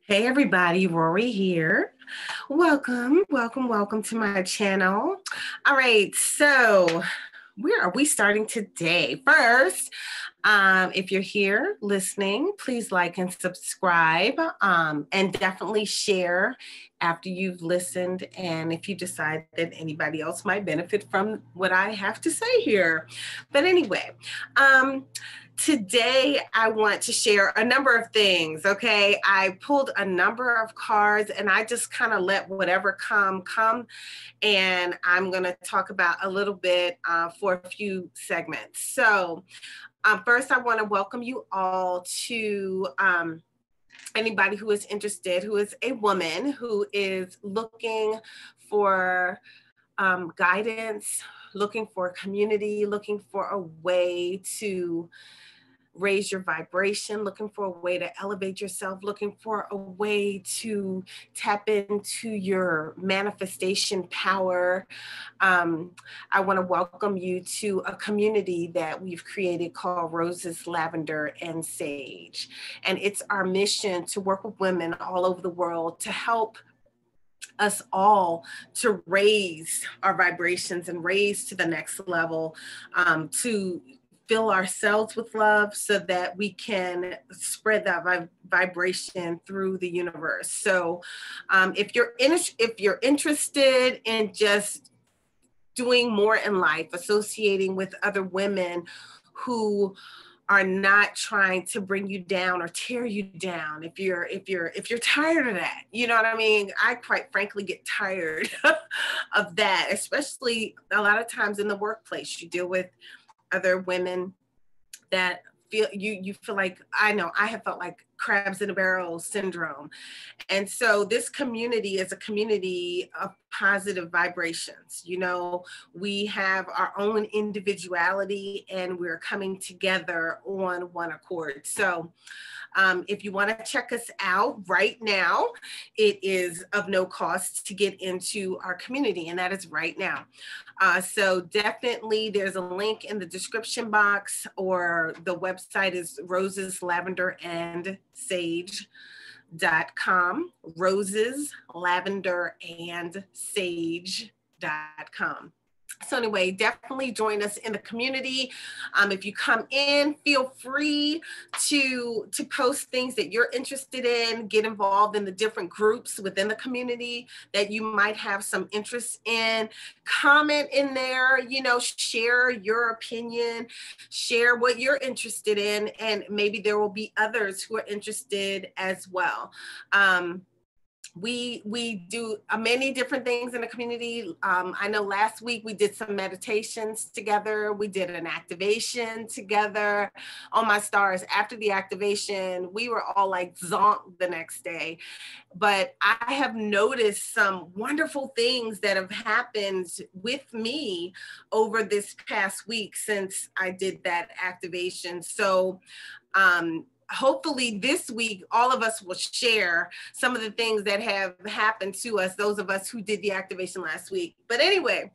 Hey everybody, Rorree here. Welcome to my channel. All right, so where are we starting today? First, if you're here listening, please like and subscribe, and definitely share after you've listened. And if you decide that anybody else might benefit from what I have to say here. But anyway, today I want to share a number of things. Okay, I pulled a number of cards and I just kind of let whatever come, and I'm going to talk about a little bit for a few segments. So, first, I want to welcome you all to anybody who is interested, who is a woman who is looking for guidance, looking for community, looking for a way to raise your vibration, looking for a way to elevate yourself, looking for a way to tap into your manifestation power. I want to welcome you to a community that we've created called Roses, Lavender, and Sage. And it's our mission to work with women all over the world to help us all to raise our vibrations and raise to the next level, to fill ourselves with love so that we can spread that vibration through the universe. So if you're interested in just doing more in life, associating with other women who are not trying to bring you down or tear you down, if you're tired of that, you know what I mean? I quite frankly get tired of that, especially a lot of times in the workplace. You deal with other women that you feel like, I know I have felt like crabs in a barrel syndrome. And so this community is a community of positive vibrations. You know, we have our own individuality and we're coming together on one accord. So if you want to check us out right now, it is of no cost to get into our community, and that is right now. So definitely there's a link in the description box, or the website is Roses, Lavender, and Sage.com. Roses, Lavender, and Sage.com. So anyway, definitely join us in the community. If you come in, feel free to post things that you're interested in, get involved in the different groups within the community that you might have some interest in. Comment in there, share your opinion, share what you're interested in, and maybe there will be others who are interested as well. We do many different things in the community. I know last week we did some meditations together. We did an activation together. Oh my stars, after the activation, we were all like zonked the next day. But I have noticed some wonderful things that have happened with me over this past week since I did that activation. So, hopefully this week, all of us will share some of the things that have happened to us, those of us who did the activation last week. But anyway,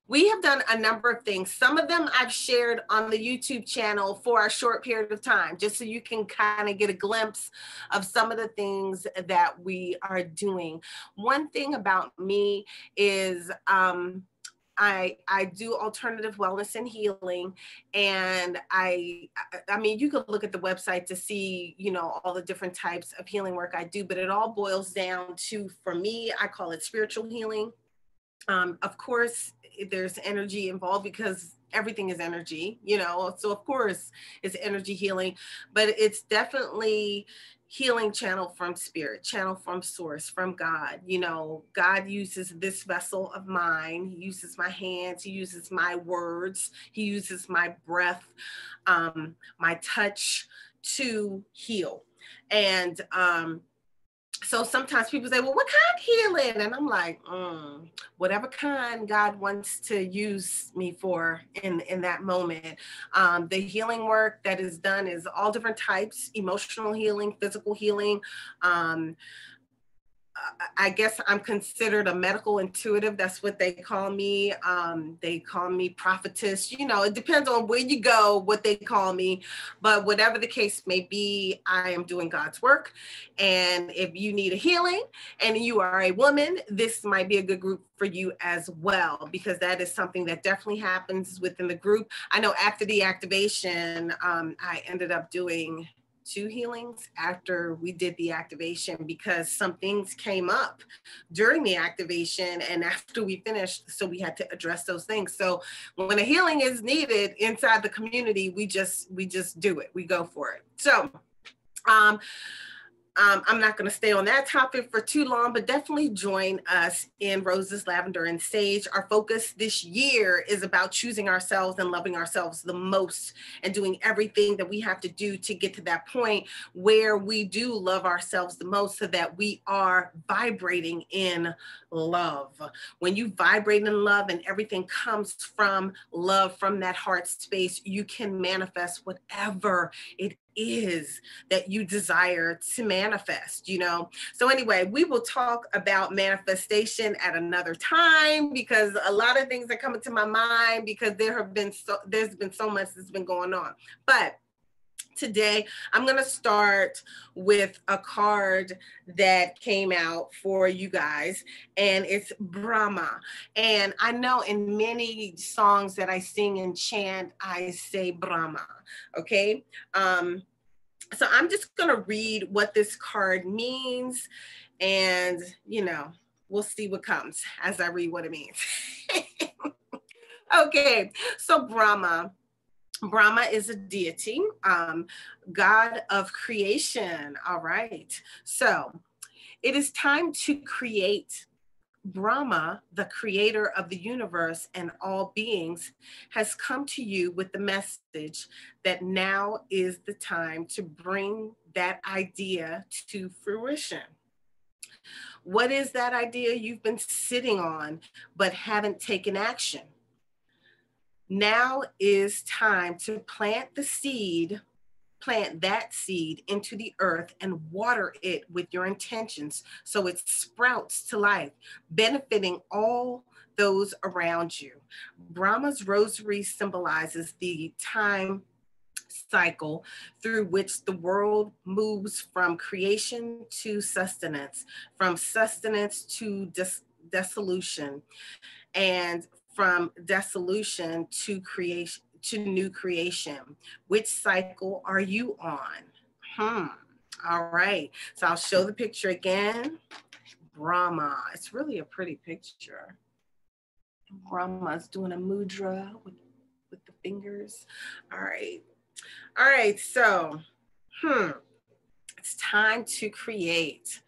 we have done a number of things. Some of them I've shared on the YouTube channel for a short period of time, just so you can kind of get a glimpse of some of the things that we are doing. One thing about me is, I do alternative wellness and healing, and I mean, you could look at the website to see, all the different types of healing work I do, but it all boils down to, for me, I call it spiritual healing. Of course, there's energy involved because everything is energy, so of course it's energy healing, but it's definitely healing channel from spirit, channel from source, from God. God uses this vessel of mine. He uses my hands. He uses my words. He uses my breath, my touch to heal. And so sometimes people say, well, what kind of healing? And I'm like, whatever kind God wants to use me for in that moment. The healing work that is done is all different types: emotional healing, physical healing, I guess I'm considered a medical intuitive. That's what they call me. They call me prophetess. You know, it depends on where you go, what they call me. But whatever the case may be, I am doing God's work. And if you need a healing and you are a woman, this might be a good group for you as well, because that is something that definitely happens within the group. I know after the activation, I ended up doing 2 healings after we did the activation, because some things came up during the activation and after we finished, so we had to address those things. So when a healing is needed inside the community, we just do it, we go for it. So I'm not going to stay on that topic for too long, but definitely join us in Roses, Lavender, and Sage. Our focus this year is about choosing ourselves and loving ourselves the most, and doing everything that we have to do to get to that point where we do love ourselves the most, so that we are vibrating in love. When you vibrate in love and everything comes from love, from that heart space, you can manifest whatever it is that you desire to manifest, you know? So anyway, we will talk about manifestation at another time, because a lot of things are coming to my mind, because there's been so much that's been going on. But today, I'm going to start with a card that came out for you guys, and it's Brahma. And I know in many songs that I sing and chant, I say Brahma, okay? So I'm just going to read what this card means, and, you know, we'll see what comes as I read what it means. Okay, so Brahma is a deity, God of creation. All right. So it is time to create. Brahma, the creator of the universe and all beings, has come to you with the message that now is the time to bring that idea to fruition. What is that idea you've been sitting on but haven't taken action? Now is time to plant that seed into the earth and water it with your intentions, so it sprouts to life, benefiting all those around you. Brahma's rosary symbolizes the time cycle through which the world moves from creation to sustenance, from sustenance to dissolution, and from dissolution to creation, to new creation. Which cycle are you on? All right, so I'll show the picture again. Brahma, it's really a pretty picture. Brahma's doing a mudra with the fingers. All right, so it's time to create.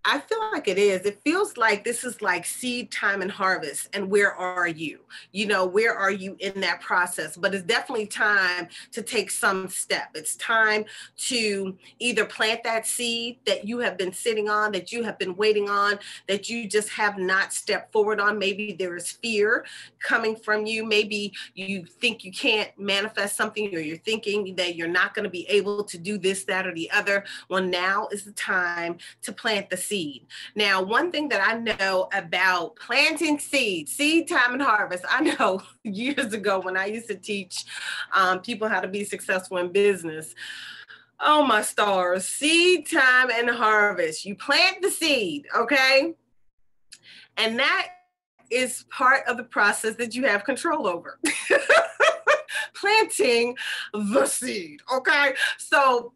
I feel like it is. It feels like this is like seed time and harvest. And where are you? You know, where are you in that process? But it's definitely time to take some step. It's time to either plant that seed that you have been sitting on, that you have been waiting on, that you just have not stepped forward on. Maybe there is fear coming from you. Maybe you think you can't manifest something, or you're thinking that you're not going to be able to do this, that, or the other. Well, now is the time to plant the seed. Now, one thing that I know about planting seed time and harvest, I know years ago when I used to teach people how to be successful in business. Oh, my stars, seed time and harvest. You plant the seed, okay? And that is part of the process that you have control over. Planting the seed, okay? So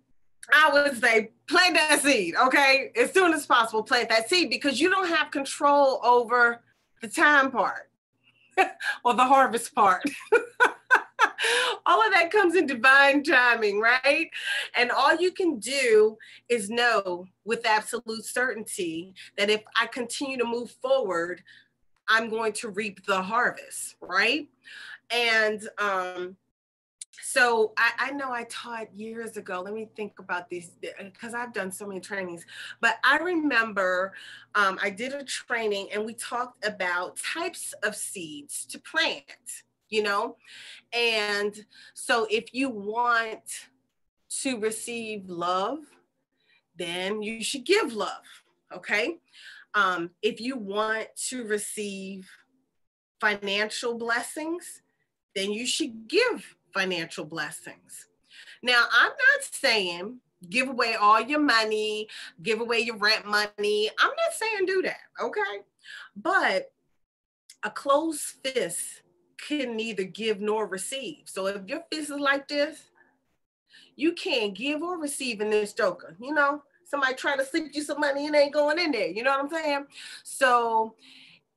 I would say plant that seed, okay? As soon as possible, plant that seed, because you don't have control over the time part or the harvest part. All of that comes in divine timing, right? And all you can do is know with absolute certainty that if I continue to move forward, I'm going to reap the harvest, right? And so I know I taught years ago. Let me think about these, because I've done so many trainings. But I remember I did a training and we talked about types of seeds to plant, you know? And so if you want to receive love, then you should give love. Okay. If you want to receive financial blessings, then you should give financial blessings. Now, I'm not saying give away all your money, give away your rent money. I'm not saying do that, okay? But a closed fist can neither give nor receive. So if your fist is like this, you can't give or receive in this joker. You know, somebody trying to slip you some money and ain't going in there. You know what I'm saying? So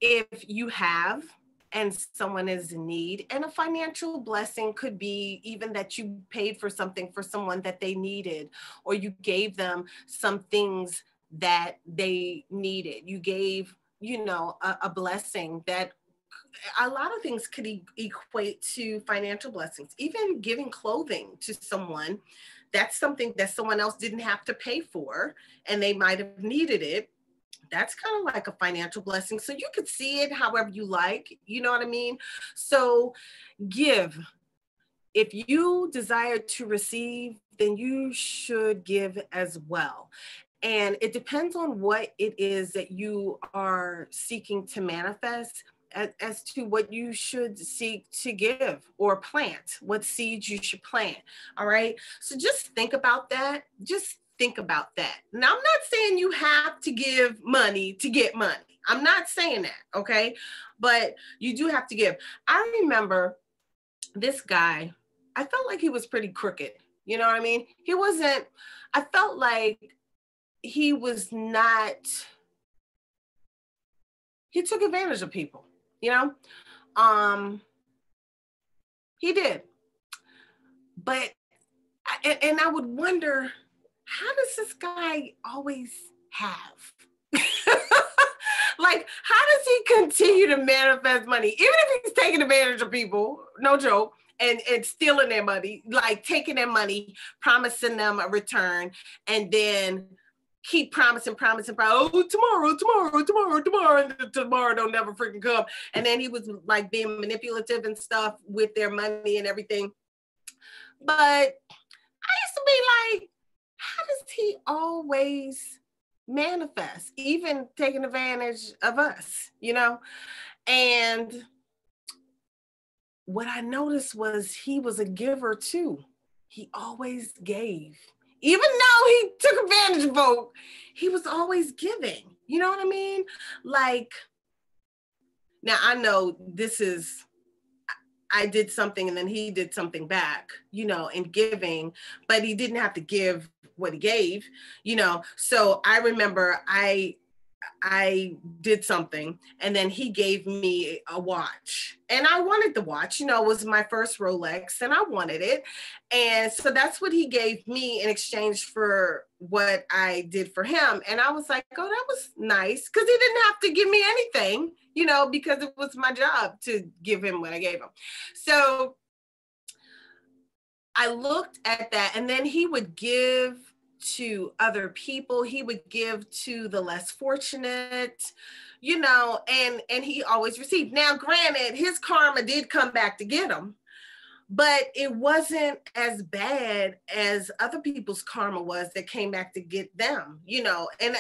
if you have and someone is in need, and a financial blessing could be even that you paid for something for someone that they needed, or you gave them some things that they needed. You gave, you know, a blessing that a lot of things could equate to financial blessings. Even giving clothing to someone, that's something that someone else didn't have to pay for and they might have needed it. That's kind of like a financial blessing. So you could see it however you like, you know what I mean? So give. If you desire to receive, then you should give as well. And it depends on what it is that you are seeking to manifest as to what you should seek to give or plant, what seeds you should plant. All right. So just think about that. Just think about that. Now, I'm not saying you have to give money to get money. I'm not saying that. Okay. But you do have to give. I remember this guy, I felt like he was pretty crooked. You know what I mean? He wasn't, I felt like he was not, he took advantage of people, you know? He did. But, and I would wonder, how does this guy always have? Like, how does he continue to manifest money? Even if he's taking advantage of people, no joke, and stealing their money, like taking their money, promising them a return, and then keep promising, oh, tomorrow, and tomorrow don't never freaking come. And then he was like being manipulative and stuff with their money and everything. But I used to be like, how does he always manifest, even taking advantage of us, you know? And what I noticed was he was a giver too. He always gave. Even though he took advantage of folk, he was always giving. You know what I mean? Like, now I know this is, I did something and then he did something back, you know, in giving, but he didn't have to give what he gave, you know. So I remember I did something and then he gave me a watch and I wanted the watch, you know, it was my first Rolex and I wanted it. And so that's what he gave me in exchange for what I did for him. And I was like, oh, that was nice. Cause he didn't have to give me anything, you know, because it was my job to give him what I gave him. So I looked at that and then he would give to other people, he would give to the less fortunate, you know, and he always received. Now granted, his karma did come back to get him, but it wasn't as bad as other people's karma was that came back to get them, you know. And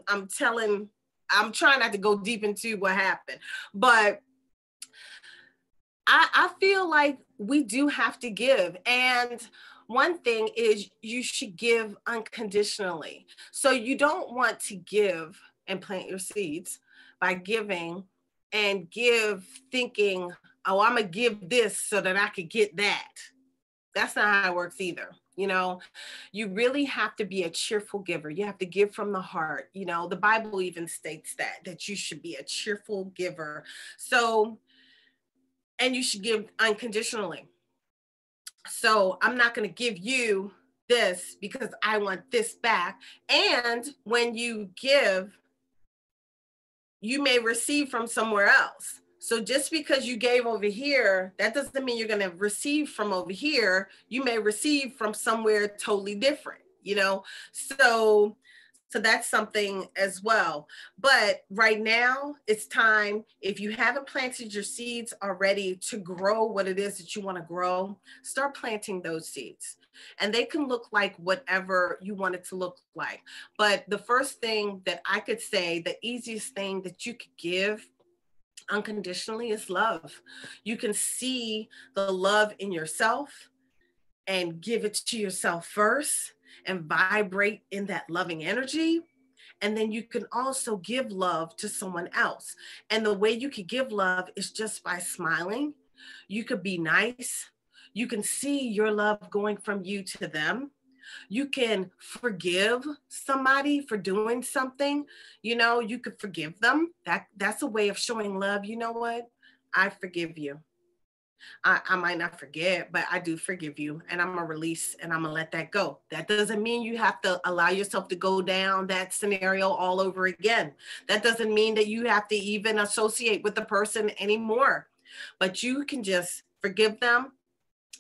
I'm trying not to go deep into what happened, but I feel like we do have to give. And one thing is you should give unconditionally. So you don't want to give and plant your seeds by giving and give thinking, oh, I'm going to give this so that I could get that. That's not how it works either. You know, you really have to be a cheerful giver. You have to give from the heart. You know, the Bible even states that you should be a cheerful giver. So, and you should give unconditionally. So I'm not going to give you this because I want this back. And when you give, you may receive from somewhere else. So just because you gave over here, that doesn't mean you're going to receive from over here. You may receive from somewhere totally different, you know? So So that's something as well. But right now, it's time. If you haven't planted your seeds already to grow what it is that you want to grow, start planting those seeds. And they can look like whatever you want it to look like. But the first thing that I could say, the easiest thing that you could give unconditionally is love. You can see the love in yourself and give it to yourself first and vibrate in that loving energy. And then you can also give love to someone else. And the way you could give love is just by smiling. You could be nice. You can see your love going from you to them. You can forgive somebody for doing something. You know, you could forgive them. That's a way of showing love. You know what? I forgive you. I might not forget, but I do forgive you, and I'm gonna release and I'm gonna let that go. That doesn't mean you have to allow yourself to go down that scenario all over again. That doesn't mean that you have to even associate with the person anymore, but you can just forgive them,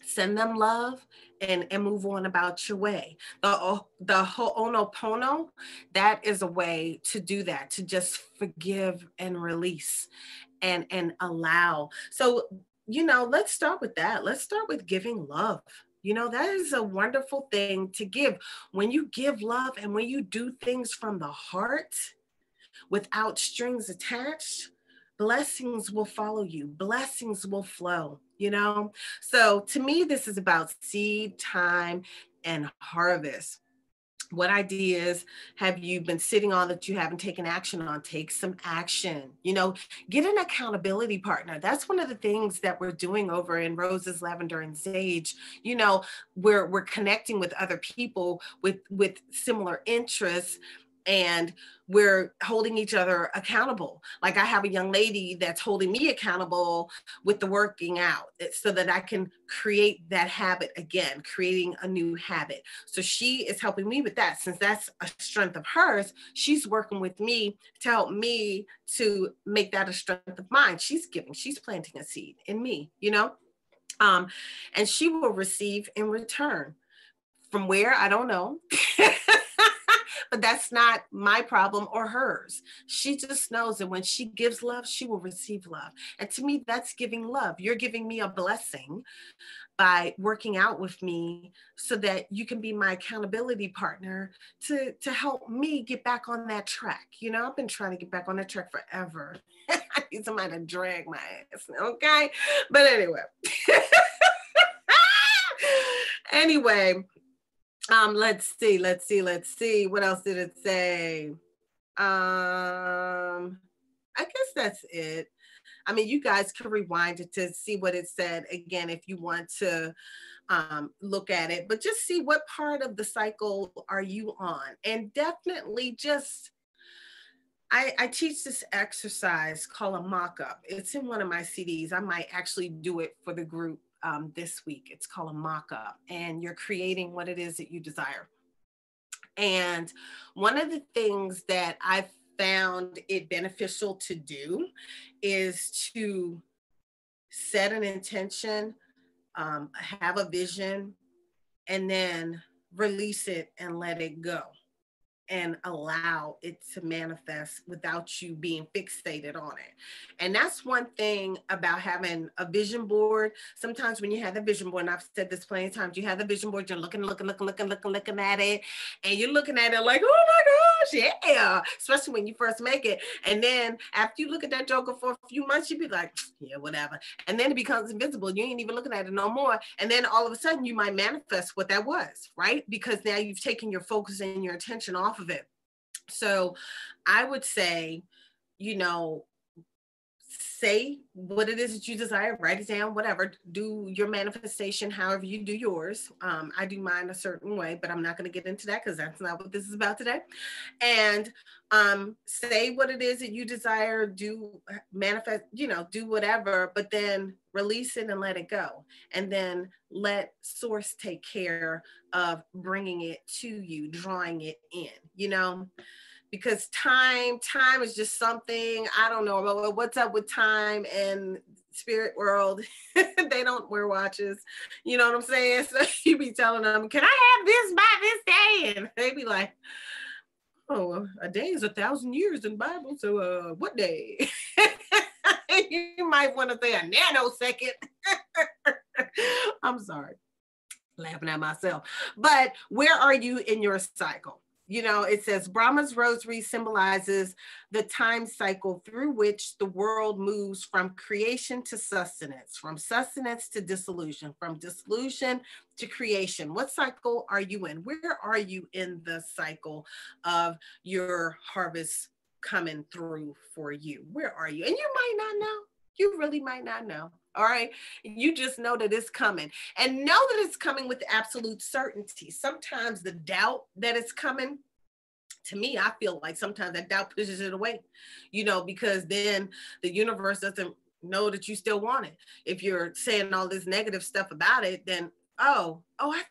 send them love, and move on about your way. The Ho'onopono, that is a way to do that, to just forgive and release and allow. So, let's start with that. Let's start with giving love. That is a wonderful thing to give. When you give love and when you do things from the heart without strings attached, blessings will follow you, blessings will flow. So to me, this is about seed time and harvest. What ideas have you been sitting on that you haven't taken action on? Take some action. Get an accountability partner. That's one of the things that we're doing over in Roses, Lavender, and Sage. We're connecting with other people with similar interests, and we're holding each other accountable. Like, I have a young lady that's holding me accountable with the working out so that I can create that habit again, creating a new habit. So she is helping me with that. Since that's a strength of hers, she's working with me to help me to make that a strength of mine. She's planting a seed in me. And she will receive in return. From where, I don't know. But that's not my problem or hers. She just knows that when she gives love, she will receive love. And to me, that's giving love. You're giving me a blessing by working out with me so that you can be my accountability partner to help me get back on that track. I've been trying to get back on that track forever. I need somebody to drag my ass, okay? But anyway. Anyway, let's see. What else did it say? I guess that's it. I mean, you guys can rewind it to see what it said again if you want to look at it, but just see what part of the cycle are you on. And definitely I teach this exercise called a mock-up. It's in one of my CDs. I might actually do it for the group this week. It's called a mock-up, and you're creating what it is that you desire. And one of the things that I've found it beneficial to do is to set an intention, have a vision, and then release it and let it go and allow it to manifest without you being fixated on it. And that's one thing about having a vision board. Sometimes when you have the vision board, and I've said this plenty of times, you have the vision board, you're looking at it, and you're looking at it like, oh my gosh, yeah, especially when you first make it. And then after you look at that joker for a few months, you'd be like, yeah, whatever. And then it becomes invisible. You ain't even looking at it no more. And then all of a sudden you might manifest what that was, right? Because now you've taken your focus and your attention off of it. So I would say, say what it is that you desire, write it down, whatever, do your manifestation however you do yours. I do mine a certain way, but I'm not going to get into that because that's not what this is about today. And say what it is that you desire, do manifest, do whatever, but then release it and let it go. And then let source take care of bringing it to you, drawing it in, because time is just something, I don't know what's up with time and spirit world. They don't wear watches. You know what I'm saying? So you be telling them, can I have this by this day? And they be like, oh, a day is 1,000 years in the Bible. So what day? You might want to say a nanosecond. I'm sorry, laughing at myself. But where are you in your cycle? You know, it says Brahma's rosary symbolizes the time cycle through which the world moves from creation to sustenance, from sustenance to dissolution, from dissolution to creation. What cycle are you in? Where are you in the cycle of your harvest coming through for you? Where are you? And you might not know. You really might not know. All right. You just know that it's coming, and know that it's coming with absolute certainty. Sometimes the doubt that it's coming, to me, I feel like sometimes that doubt pushes it away, you know, because then the universe doesn't know that you still want it. If you're saying all this negative stuff about it, then I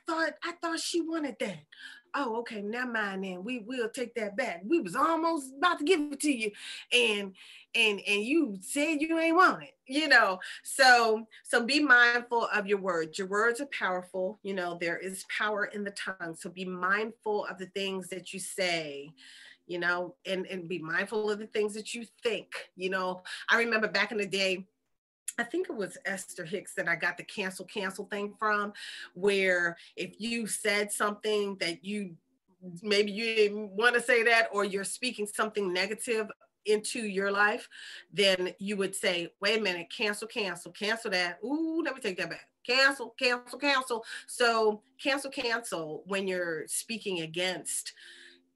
thought she wanted that. Oh, okay, never mind then. Will take that back. We was almost about to give it to you. And you said you ain't want it, you know. So be mindful of your words. Your words are powerful. You know, there is power in the tongue. So be mindful of the things that you say, you know, and be mindful of the things that you think. You know, I remember back in the day, I think it was Esther Hicks that I got the cancel thing from, where if you said something that maybe you didn't want to say that, or you're speaking something negative into your life, then you would say, wait a minute, cancel that. Ooh, let me take that back. Cancel. So cancel when you're speaking against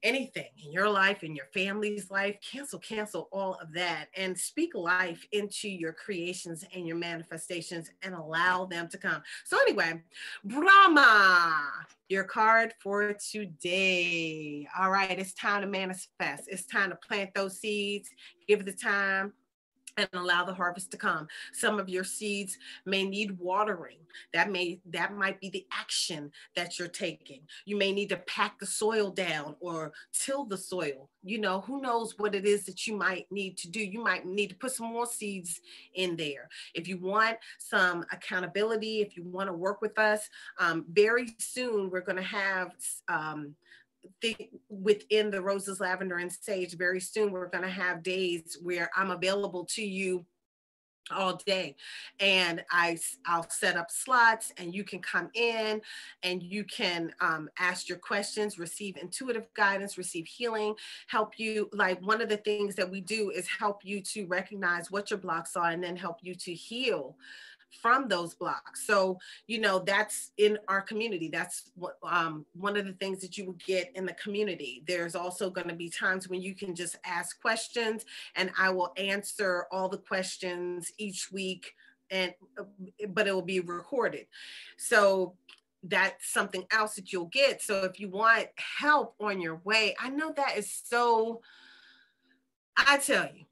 anything in your life, in your family's life. Cancel all of that and speak life into your creations and your manifestations and allow them to come. So anyway, Brahma, your card for today. All right, it's time to manifest. It's time to plant those seeds, give it the time, and allow the harvest to come. Some of your seeds may need watering. That might be the action that you're taking. You may need to pack the soil down or till the soil. You know, who knows what it is that you might need to do. You might need to put some more seeds in there. If you want some accountability, if you want to work with us, very soon we're going to have within the Roses, Lavender, and Sage, very soon we're going to have days where I'm available to you all day, and I'll set up slots, and you can come in and you can ask your questions, receive intuitive guidance, receive healing, help you. Like, one of the things that we do is help you to recognize what your blocks are and then help you to heal from those blocks. So, you know, that's in our community. That's what one of the things that you will get in the community. There's also going to be times when you can just ask questions, and I will answer all the questions each week, but it will be recorded. So that's something else that you'll get. So if you want help on your way, I know that is so, I tell you,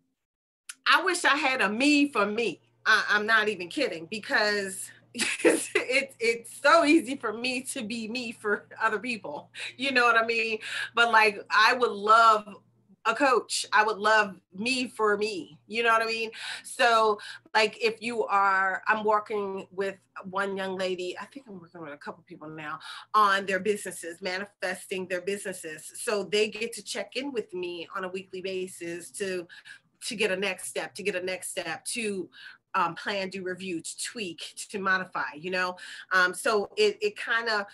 I wish I had a me for me. I'm not even kidding, because it's so easy for me to be me for other people. You know what I mean? But like, I would love a coach. I would love me for me. You know what I mean? So like, if I'm working with one young lady, I think I'm working with a couple people now on their businesses, manifesting their businesses. So they get to check in with me on a weekly basis to get a next step, to plan, do review, to tweak, to modify, you know? So it kind of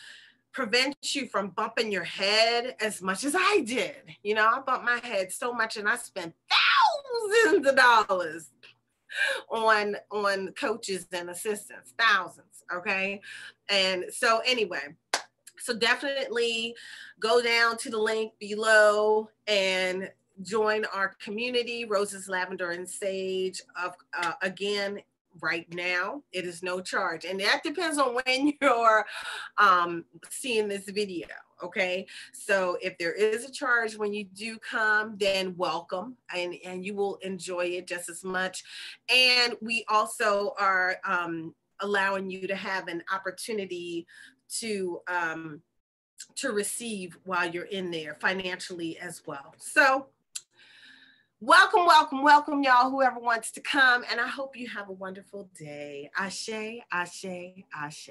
prevents you from bumping your head as much as I did. You know, I bumped my head so much, and I spent thousands of dollars on coaches and assistants, thousands, okay? And so anyway, so definitely go down to the link below and join our community, Roses, Lavender, and Sage. Again, right now, it is no charge. And that depends on when you're seeing this video, okay? So if there is a charge when you do come, then welcome, and you will enjoy it just as much. And we also are allowing you to have an opportunity to receive while you're in there financially as well. So welcome, y'all, whoever wants to come. And I hope you have a wonderful day. Ashe, ashe, ashe.